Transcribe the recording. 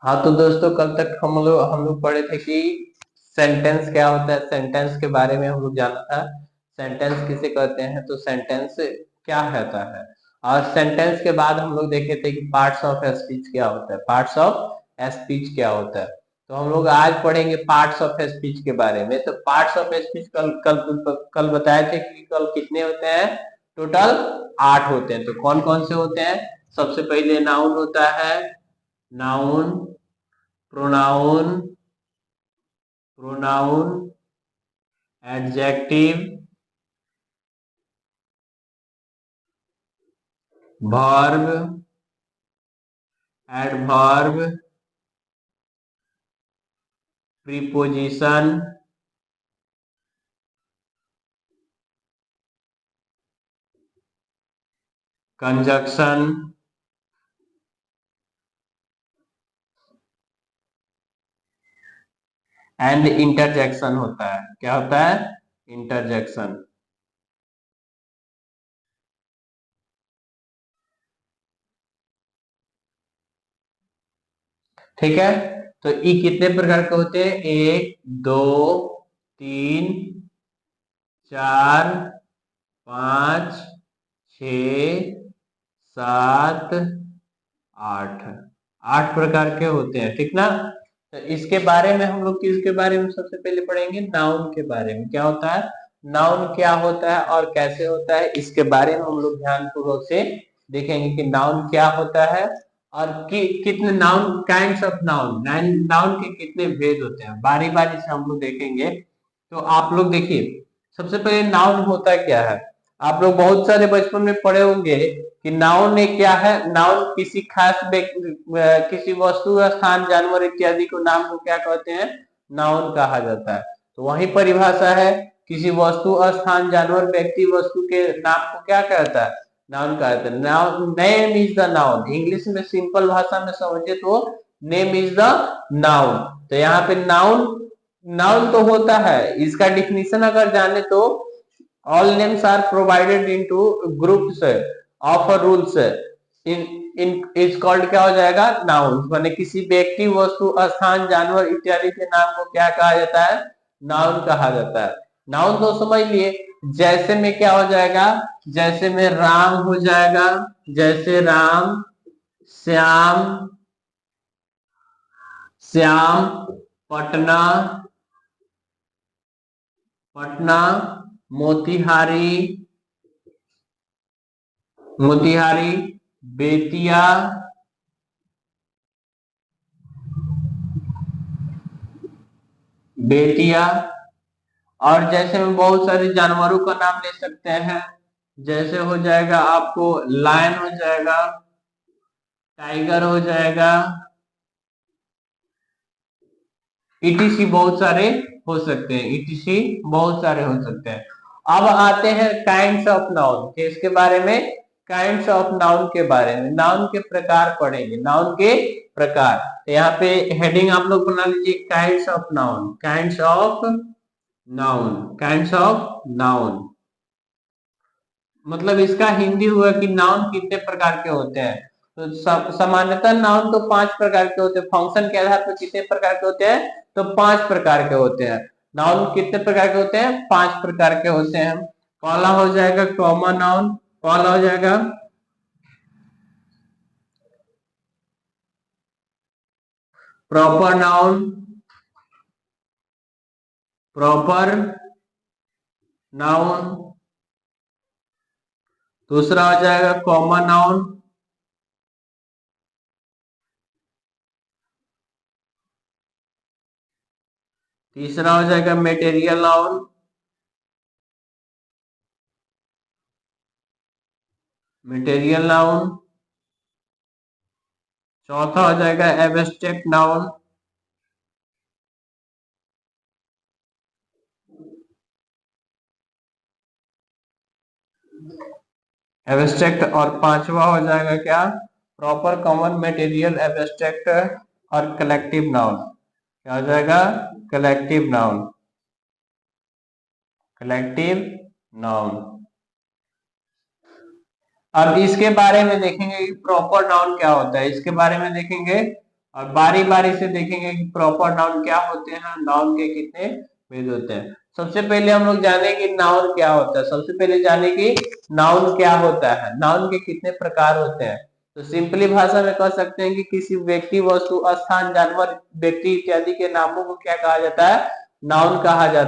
हाँ तो दोस्तों कल तक हम लोग पढ़े थे कि सेंटेंस क्या होता है। सेंटेंस के बारे में हम लोग जाना था। सेंटेंस किसे कहते हैं, तो सेंटेंस क्या होता है। और सेंटेंस के बाद हम लोग देखे थे कि पार्ट्स ऑफ स्पीच क्या होता है। पार्ट्स ऑफ स्पीच क्या होता है, तो हम लोग आज पढ़ेंगे पार्ट्स ऑफ स्पीच के बारे में। तो पार्ट्स ऑफ स्पीच कल कल कल बताए थे कि कल कितने होते हैं, टोटल 8 होते हैं। तो कौन कौन से होते हैं। सबसे पहले नाउन होता है। Noun, pronoun, pronoun, adjective, verb, adverb, preposition, conjunction and interjection होता है। क्या होता है, इंटरजेक्शन। ठीक है। तो ई कितने प्रकार के होते हैं, 1 2 3 4 5 6 7 8, 8 प्रकार के होते हैं, ठीक ना। तो इसके बारे में हम लोग किसके बारे में सबसे पहले पढ़ेंगे, नाउन के बारे में। क्या होता है नाउन, क्या होता है और कैसे होता है, इसके बारे में हम लोग ध्यानपूर्वक से देखेंगे कि नाउन क्या होता है और कितने noun, kinds of noun, noun के कितने भेद होते हैं, बारी बारी से हम लोग देखेंगे। तो आप लोग देखिए, सबसे पहले नाउन होता क्या है। आप लोग बहुत सारे बचपन में पढ़े होंगे कि नाउन एक क्या है। नाउन किसी खास किसी वस्तु, स्थान, जानवर इत्यादि को नाम को क्या कहते हैं, नाउन कहा जाता है। तो वही परिभाषा है, किसी वस्तु, स्थान, जानवर, व्यक्ति, वस्तु के नाम को क्या कहता है, नाउन कहते हैं। Noun, name is the noun. English में सिंपल भाषा में समझे तो नेम इज द नाउन। तो यहाँ पे नाउन, नाउन तो होता है, इसका डिफिनीशन अगर जाने तो all names are provided into groups of rules in in is called, क्या हो जाएगा, नाउन। माने किसी व्यक्ति, वस्तु, स्थान, जानवर इत्यादि के नाम को क्या कहा जाता है, नाउन कहा जाता है। नाउन तो समझ लिए। जैसे में क्या हो जाएगा, जैसे में राम हो जाएगा, जैसे राम, श्याम, श्याम, पटना, पटना, मोतिहारी, मोतिहारी, बेतिया, बेतिया। और जैसे में बहुत सारे जानवरों का नाम ले सकते हैं। जैसे हो जाएगा आपको लायन हो जाएगा, टाइगर हो जाएगा, ईटीसी बहुत सारे हो सकते हैं, ईटीसी बहुत सारे हो सकते हैं। अब आते हैं काइंड्स ऑफ नाउन के, इसके बारे में, काइंड्स ऑफ नाउन के बारे में। नाउन के प्रकार पढ़ेंगे, नाउन के प्रकार। तो यहाँ पे हेडिंग आप लोग बना लीजिए, kinds of noun, kinds of noun, kinds of noun. मतलब इसका हिंदी हुआ कि नाउन कितने प्रकार के होते हैं। तो सामान्यतः नाउन तो 5 प्रकार के होते हैं। फंक्शन के आधार पर कितने प्रकार के होते हैं, तो 5 प्रकार के होते हैं। नाउन कितने प्रकार के होते हैं, 5 प्रकार के होते हैं। पहला हो जाएगा कॉमन नाउन, पहला हो जाएगा प्रॉपर नाउन, प्रॉपर नाउन। दूसरा हो जाएगा कॉमन नाउन, तीसरा हो जाएगा मेटेरियल नाउन, मटेरियल नाउन। चौथा हो जाएगा एब्स्ट्रैक्ट नाउन, एब्स्ट्रैक्ट। और पांचवा हो जाएगा क्या, प्रॉपर, कॉमन, मटेरियल, एब्स्ट्रैक्ट और कलेक्टिव नाउन। क्या हो जाएगा, कलेक्टिव नाउन, कलेक्टिव नाउन। अब इसके बारे में देखेंगे कि प्रॉपर नाउन क्या होता है, इसके बारे में देखेंगे। और बारी बारी से देखेंगे कि प्रॉपर नाउन क्या होते हैं, नाउन के कितने भेद होते हैं। सबसे पहले हम लोग जाने कि नाउन क्या होता है। सबसे पहले जाने कि नाउन क्या होता है, नाउन के कितने प्रकार होते हैं। तो सिंपली भाषा में कह सकते हैं कि किसी व्यक्ति, वस्तु, स्थान, जानवर, व्यक्ति इत्यादि के नामों को क्या कहा जाता है, नाउन कहा जाता है।